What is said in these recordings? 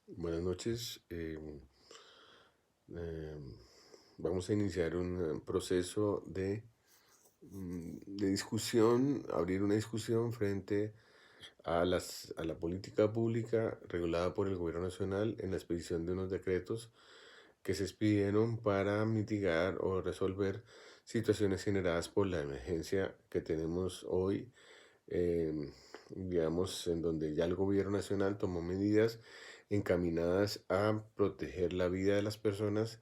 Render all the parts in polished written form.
Buenas noches. Eh, Vamos a iniciar un proceso de discusión, abrir una discusión frente a la política pública regulada por el Gobierno Nacional en la expedición de unos decretos que se expidieron para mitigar o resolver situaciones generadas por la emergencia que tenemos hoy, digamos, en donde ya el gobierno nacional tomó medidas encaminadas a proteger la vida de las personas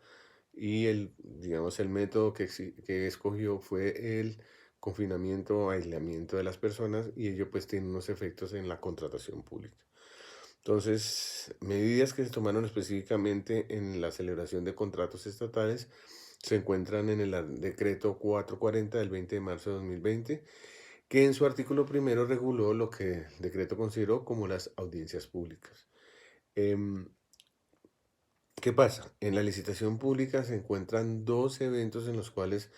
y digamos, el método que escogió fue el confinamiento o aislamiento de las personas y ello pues tiene unos efectos en la contratación pública. Entonces, medidas que se tomaron específicamente en la celebración de contratos estatales se encuentran en el decreto 440 del 20 de marzo de 2020, que en su artículo primero reguló lo que el decreto consideró como las audiencias públicas. Em, ¿Qué pasa? En la licitación pública se encuentran dos eventos en los cuales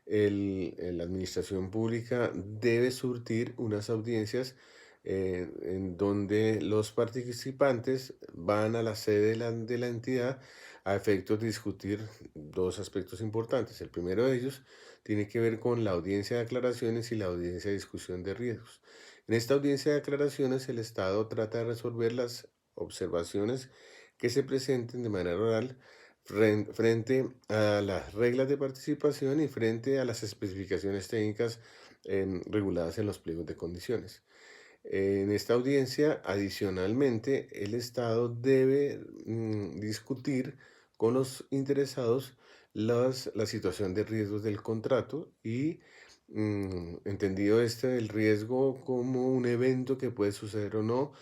la administración pública debe surtir unas audiencias en donde los participantes van a la sede de la entidad a efectos de discutir dos aspectos importantes. El primero de ellos tiene que ver con la audiencia de aclaraciones y la audiencia de discusión de riesgos. En esta audiencia de aclaraciones, el Estado trata de resolver las observaciones que se presenten de manera oral frente a las reglas de participación y frente a las especificaciones técnicas reguladas en los pliegos de condiciones. En esta audiencia, adicionalmente, el Estado debe discutir con los interesados la situación de riesgos del contrato y entendido el riesgo como un evento que puede suceder o no,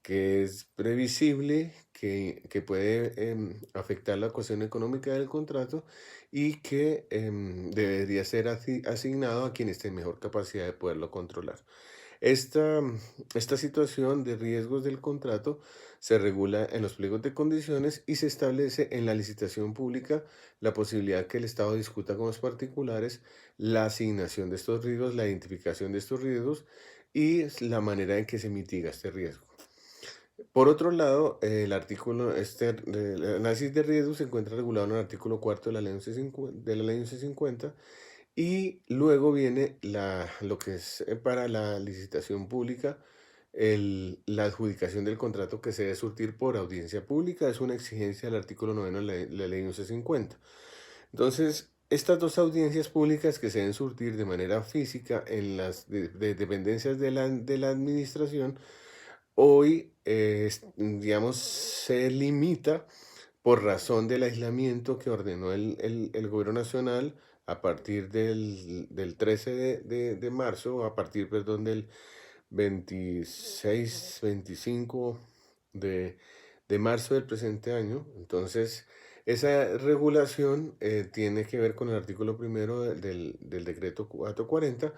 que es previsible, que puede afectar la ecuación económica del contrato y que debería ser asignado a quien esté en mejor capacidad de poderlo controlar. Esta situación de riesgos del contrato se regula en los pliegos de condiciones y se establece en la licitación pública la posibilidad que el Estado discuta con los particulares la asignación de estos riesgos, la identificación de estos riesgos y la manera en que se mitiga este riesgo. Por otro lado, el análisis de riesgos se encuentra regulado en el artículo cuarto de la ley 1150, y luego viene lo que es para la licitación pública, la adjudicación del contrato que se debe surtir por audiencia pública, es una exigencia del artículo 9 de la ley 1150. Entonces, estas dos audiencias públicas que se deben surtir de manera física en las dependencias de la administración, hoy, digamos, se limita por razón del aislamiento que ordenó el gobierno nacional a partir del 13 de marzo, a partir, perdón, del 26, 25 de, de marzo del presente año. Entonces, esa regulación tiene que ver con el artículo primero del decreto 440,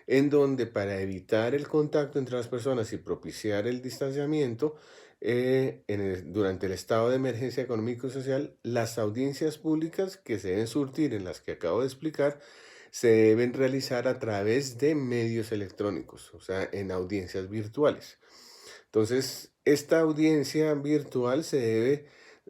en donde para evitar el contacto entre las personas y propiciar el distanciamiento, durante el estado de emergencia económico y social, las audiencias públicas que se deben surtir en las que acabo de explicar se deben realizar a través de medios electrónicos, o sea, en audiencias virtuales. Entonces, esta audiencia virtual se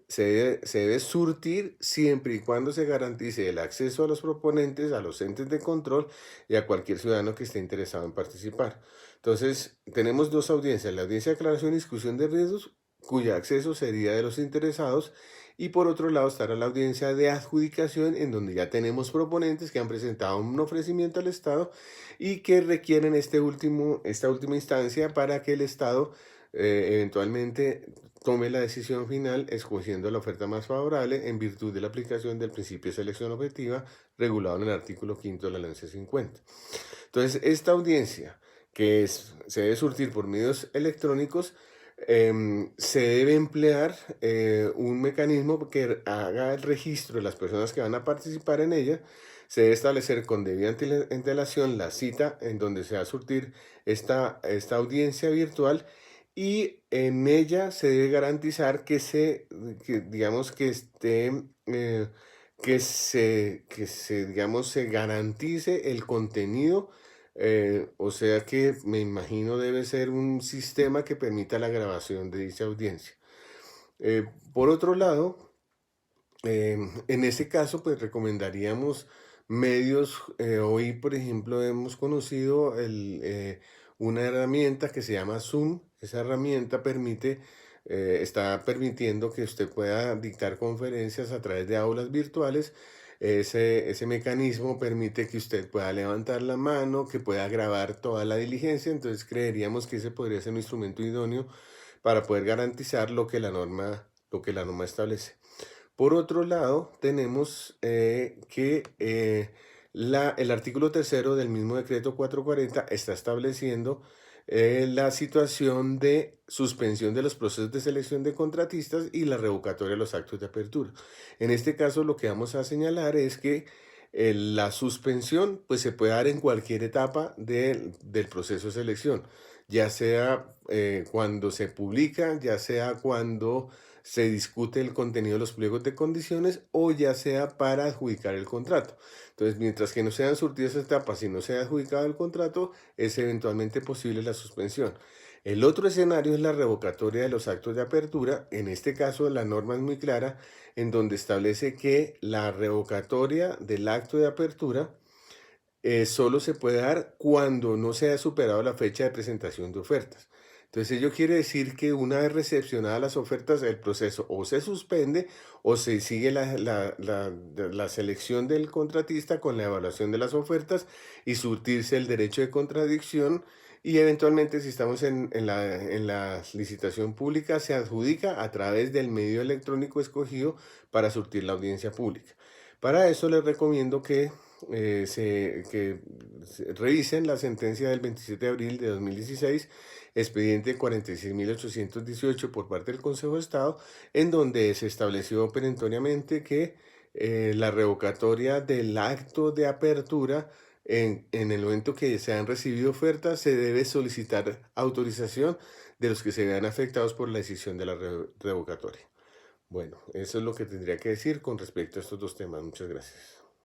debe surtir siempre y cuando se garantice el acceso a los proponentes, a los entes de control y a cualquier ciudadano que esté interesado en participar. Entonces, tenemos dos audiencias, la audiencia de aclaración y discusión de riesgos, cuyo acceso sería de los interesados, y por otro lado estará la audiencia de adjudicación, en donde ya tenemos proponentes que han presentado un ofrecimiento al Estado y que requieren esta última instancia para que el Estado eventualmente tome la decisión final escogiendo la oferta más favorable en virtud de la aplicación del principio de selección objetiva regulado en el artículo quinto de la Ley 1150. Entonces, esta audiencia se debe surtir por medios electrónicos, se debe emplear un mecanismo que haga el registro de las personas que van a participar en ella. Se debe establecer con debida antelación la cita en donde se va a surtir esta audiencia virtual y en ella se debe garantizar digamos, que esté, digamos, se garantice el contenido, o sea que me imagino debe ser un sistema que permita la grabación de dicha audiencia. Por otro lado, en ese caso, pues recomendaríamos medios. Hoy, por ejemplo, hemos conocido una herramienta que se llama Zoom. Esa herramienta está permitiendo que usted pueda dictar conferencias a través de aulas virtuales. Ese mecanismo permite que usted pueda levantar la mano, que pueda grabar toda la diligencia. Entonces, creeríamos que ese podría ser un instrumento idóneo para poder garantizar lo que la norma establece. Por otro lado, tenemos que el artículo tercero del mismo decreto 440 está estableciendo la situación de suspensión de los procesos de selección de contratistas y la revocatoria de los actos de apertura. En este caso, lo que vamos a señalar es que la suspensión pues, se puede dar en cualquier etapa del proceso de selección, ya sea cuando se publica, ya sea cuando se discute el contenido de los pliegos de condiciones o ya sea para adjudicar el contrato. Entonces, mientras que no sean surtidas esas etapas y no se ha adjudicado el contrato, es eventualmente posible la suspensión. El otro escenario es la revocatoria de los actos de apertura. En este caso, la norma es muy clara en donde establece que la revocatoria del acto de apertura solo se puede dar cuando no se haya superado la fecha de presentación de ofertas. Entonces, ello quiere decir que una vez recepcionadas las ofertas, el proceso o se suspende o se sigue la selección del contratista con la evaluación de las ofertas y surtirse el derecho de contradicción. Y eventualmente, si estamos en la licitación pública, se adjudica a través del medio electrónico escogido para surtir la audiencia pública. Para eso les recomiendo que revisen la sentencia del 27 de abril de 2016, expediente 46.818 por parte del Consejo de Estado, en donde se estableció perentoriamente que la revocatoria del acto de apertura, en el momento que se han recibido ofertas, se debe solicitar autorización de los que se vean afectados por la decisión de la revocatoria. Bueno, eso es lo que tendría que decir con respecto a estos dos temas. Muchas gracias.